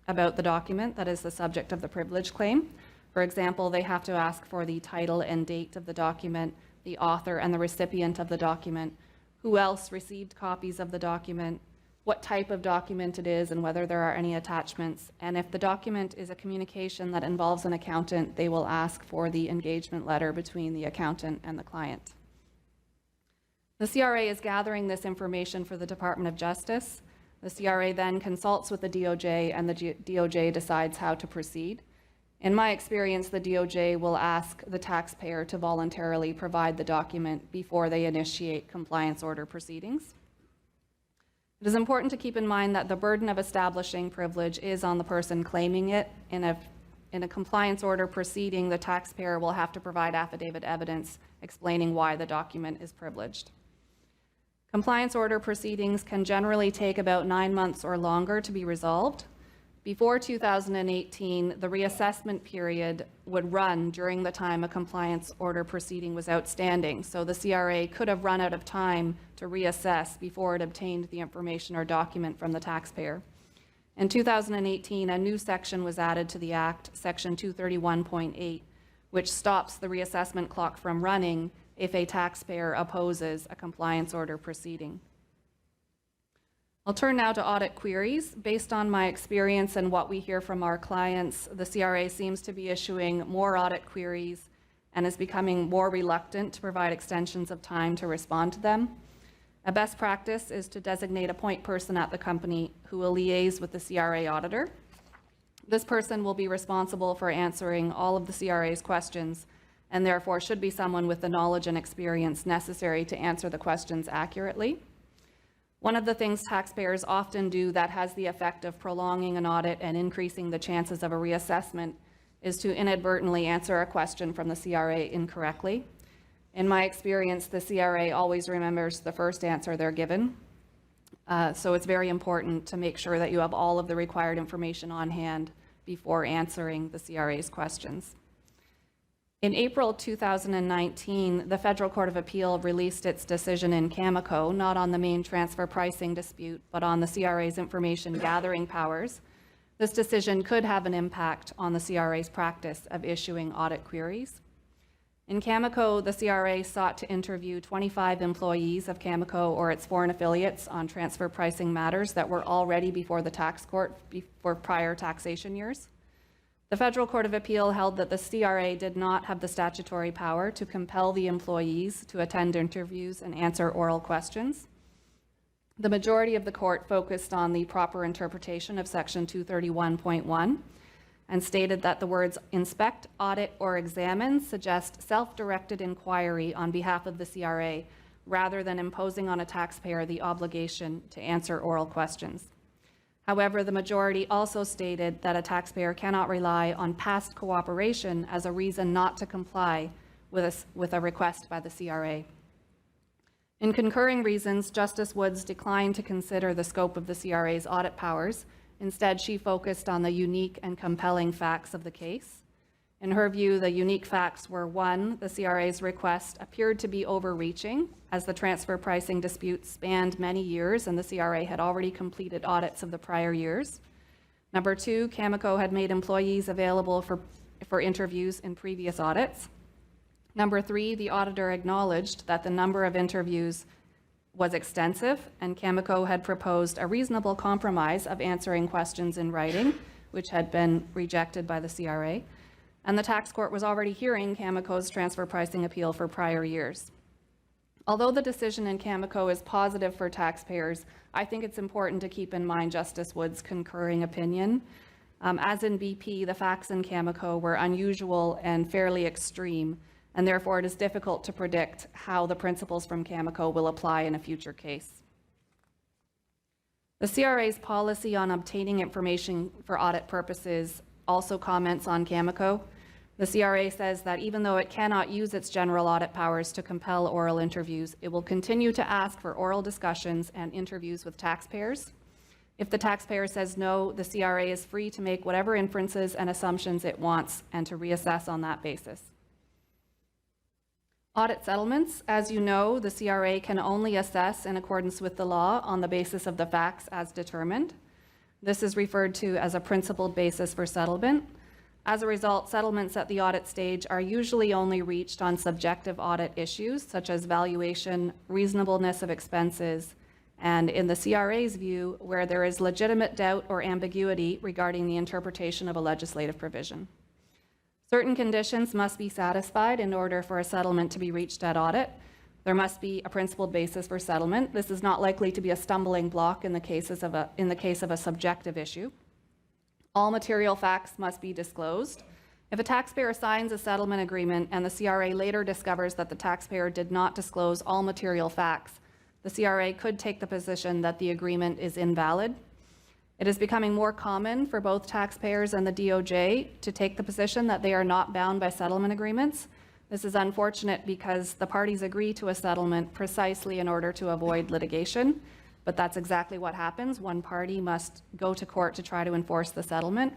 about the document that is the subject of the privilege claim. For example, they have to ask for the title and date of the document, the author and the recipient of the document, who else received copies of the document, what type of document it is, and whether there are any attachments. And if the document is a communication that involves an accountant, they will ask for the engagement letter between the accountant and the client. The CRA is gathering this information for the Department of Justice. The CRA then consults with the DOJ, and the DOJ decides how to proceed. In my experience, the DOJ will ask the taxpayer to voluntarily provide the document before they initiate compliance order proceedings. It is important to keep in mind that the burden of establishing privilege is on the person claiming it. In a compliance order proceeding, the taxpayer will have to provide affidavit evidence explaining why the document is privileged. Compliance order proceedings can generally take about 9 months or longer to be resolved. Before 2018, the reassessment period would run during the time a compliance order proceeding was outstanding, so the CRA could have run out of time to reassess before it obtained the information or document from the taxpayer. In 2018, a new section was added to the Act, Section 231.8, which stops the reassessment clock from running if a taxpayer opposes a compliance order proceeding. I'll turn now to audit queries. Based on my experience and what we hear from our clients, the CRA seems to be issuing more audit queries and is becoming more reluctant to provide extensions of time to respond to them. A best practice is to designate a point person at the company who will liaise with the CRA auditor. This person will be responsible for answering all of the CRA's questions and therefore should be someone with the knowledge and experience necessary to answer the questions accurately. One of the things taxpayers often do that has the effect of prolonging an audit and increasing the chances of a reassessment is to inadvertently answer a question from the CRA incorrectly. In my experience, the CRA always remembers the first answer they're given. So it's very important to make sure that you have all of the required information on hand before answering the CRA's questions. In April 2019, the Federal Court of Appeal released its decision in Cameco, not on the main transfer pricing dispute, but on the CRA's information gathering powers. This decision could have an impact on the CRA's practice of issuing audit queries. In Cameco, the CRA sought to interview 25 employees of Cameco or its foreign affiliates on transfer pricing matters that were already before the tax court for prior taxation years. The Federal Court of Appeal held that the CRA did not have the statutory power to compel the employees to attend interviews and answer oral questions. The majority of the court focused on the proper interpretation of Section 231.1 and stated that the words inspect, audit, or examine suggest self-directed inquiry on behalf of the CRA rather than imposing on a taxpayer the obligation to answer oral questions. However, the majority also stated that a taxpayer cannot rely on past cooperation as a reason not to comply with a request by the CRA. In concurring reasons, Justice Woods declined to consider the scope of the CRA's audit powers. Instead, she focused on the unique and compelling facts of the case. In her view, the unique facts were: one, the CRA's request appeared to be overreaching, as the transfer pricing dispute spanned many years and the CRA had already completed audits of the prior years. Number two, Cameco had made employees available for interviews in previous audits. Number three, the auditor acknowledged that the number of interviews was extensive, and Cameco had proposed a reasonable compromise of answering questions in writing, which had been rejected by the CRA. And the tax court was already hearing Cameco's transfer pricing appeal for prior years. Although the decision in Cameco is positive for taxpayers, I think it's important to keep in mind Justice Wood's concurring opinion. As in BP, the facts in Cameco were unusual and fairly extreme, and therefore it is difficult to predict how the principles from Cameco will apply in a future case. The CRA's policy on obtaining information for audit purposes also comments on Cameco. The CRA says that even though it cannot use its general audit powers to compel oral interviews, it will continue to ask for oral discussions and interviews with taxpayers. If the taxpayer says no, the CRA is free to make whatever inferences and assumptions it wants and to reassess on that basis. Audit settlements. As you know, the CRA can only assess in accordance with the law on the basis of the facts as determined. This is referred to as a principled basis for settlement. As a result, settlements at the audit stage are usually only reached on subjective audit issues, such as valuation, reasonableness of expenses, and in the CRA's view, where there is legitimate doubt or ambiguity regarding the interpretation of a legislative provision. Certain conditions must be satisfied in order for a settlement to be reached at audit. There must be a principled basis for settlement. This is not likely to be a stumbling block in the case of a subjective issue. All material facts must be disclosed. If a taxpayer signs a settlement agreement and the CRA later discovers that the taxpayer did not disclose all material facts, the CRA could take the position that the agreement is invalid. It is becoming more common for both taxpayers and the DOJ to take the position that they are not bound by settlement agreements. This is unfortunate because the parties agree to a settlement precisely in order to avoid litigation. But that's exactly what happens. One party must go to court to try to enforce the settlement.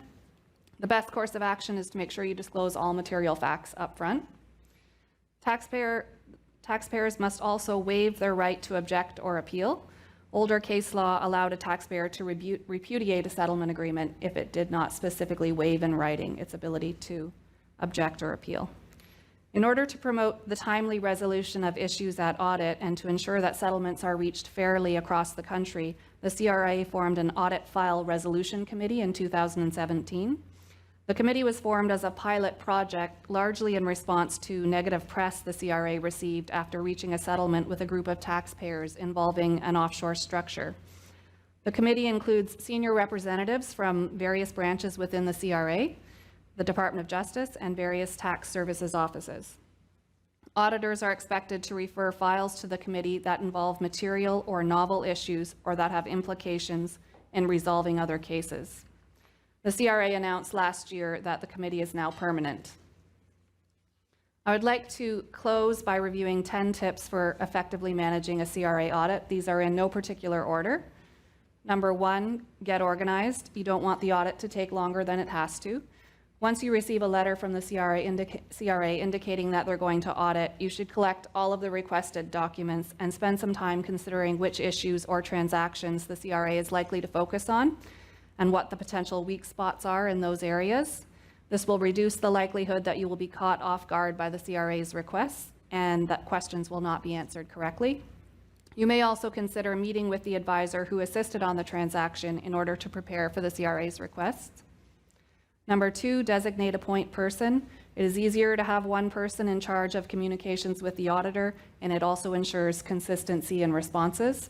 The best course of action is to make sure you disclose all material facts up front. Taxpayers must also waive their right to object or appeal. Older case law allowed a taxpayer to repudiate a settlement agreement if it did not specifically waive in writing its ability to object or appeal. In order to promote the timely resolution of issues at audit and to ensure that settlements are reached fairly across the country, the CRA formed an audit file resolution committee in 2017. The committee was formed as a pilot project, largely in response to negative press the CRA received after reaching a settlement with a group of taxpayers involving an offshore structure. The committee includes senior representatives from various branches within the CRA, the Department of Justice, and various tax services offices. Auditors are expected to refer files to the committee that involve material or novel issues or that have implications in resolving other cases. The CRA announced last year that the committee is now permanent. I would like to close by reviewing 10 tips for effectively managing a CRA audit. These are in no particular order. Number one, get organized. You don't want the audit to take longer than it has to. Once you receive a letter from the CRA indicating that they're going to audit, you should collect all of the requested documents and spend some time considering which issues or transactions the CRA is likely to focus on and what the potential weak spots are in those areas. This will reduce the likelihood that you will be caught off guard by the CRA's requests and that questions will not be answered correctly. You may also consider meeting with the advisor who assisted on the transaction in order to prepare for the CRA's requests. Number 2, designate a point person. It is easier to have one person in charge of communications with the auditor, and it also ensures consistency in responses.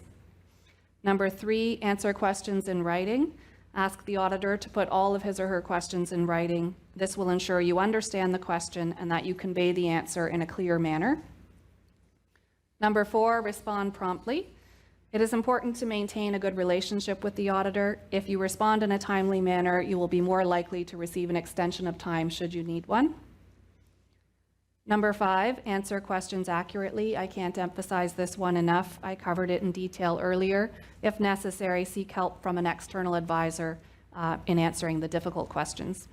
Number 3, answer questions in writing. Ask the auditor to put all of his or her questions in writing. This will ensure you understand the question and that you convey the answer in a clear manner. Number 4, respond promptly. It is important to maintain a good relationship with the auditor. If you respond in a timely manner, you will be more likely to receive an extension of time should you need one. Number 5, answer questions accurately. I can't emphasize this one enough. I covered it in detail earlier. If necessary, seek help from an external advisor in answering the difficult questions.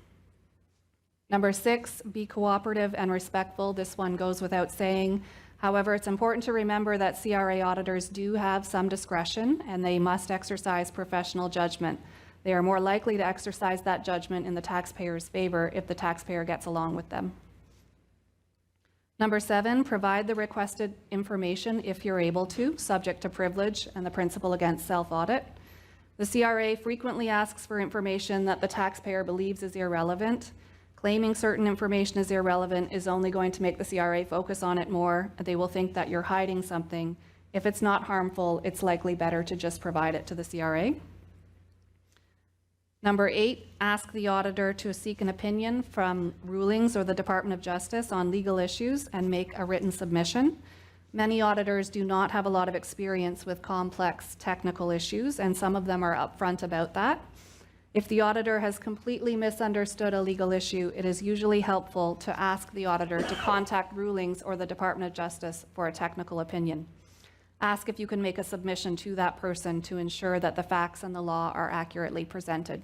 Number 6, be cooperative and respectful. This one goes without saying. However, it's important to remember that CRA auditors do have some discretion and they must exercise professional judgment. They are more likely to exercise that judgment in the taxpayer's favor if the taxpayer gets along with them. Number 7, provide the requested information if you're able to, subject to privilege and the principle against self-audit. The CRA frequently asks for information that the taxpayer believes is irrelevant. Claiming certain information is irrelevant is only going to make the CRA focus on it more. They will think that you're hiding something. If it's not harmful, it's likely better to just provide it to the CRA. Number 8, ask the auditor to seek an opinion from Rulings or the Department of Justice on legal issues and make a written submission. Many auditors do not have a lot of experience with complex technical issues, and some of them are upfront about that. If the auditor has completely misunderstood a legal issue, it is usually helpful to ask the auditor to contact Rulings or the Department of Justice for a technical opinion. Ask if you can make a submission to that person to ensure that the facts and the law are accurately presented.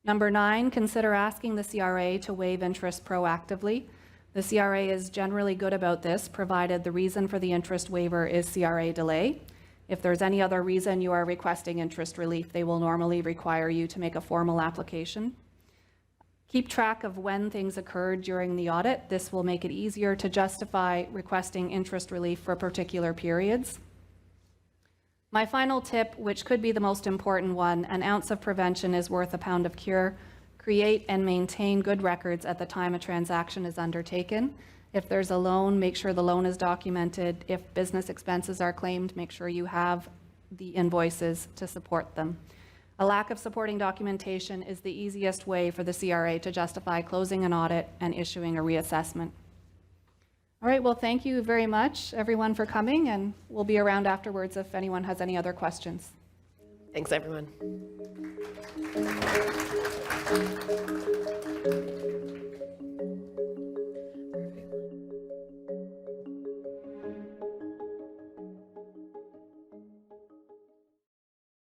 Number 9, consider asking the CRA to waive interest proactively. The CRA is generally good about this, provided the reason for the interest waiver is CRA delay. If there's any other reason you are requesting interest relief, they will normally require you to make a formal application. Keep track of when things occurred during the audit. This will make it easier to justify requesting interest relief for particular periods. My final tip, which could be the most important one, an ounce of prevention is worth a pound of cure. Create and maintain good records at the time a transaction is undertaken. If there's a loan, make sure the loan is documented. If business expenses are claimed, make sure you have the invoices to support them. A lack of supporting documentation is the easiest way for the CRA to justify closing an audit and issuing a reassessment. All right, well, thank you very much, everyone, for coming, and we'll be around afterwards if anyone has any other questions. Thanks, everyone.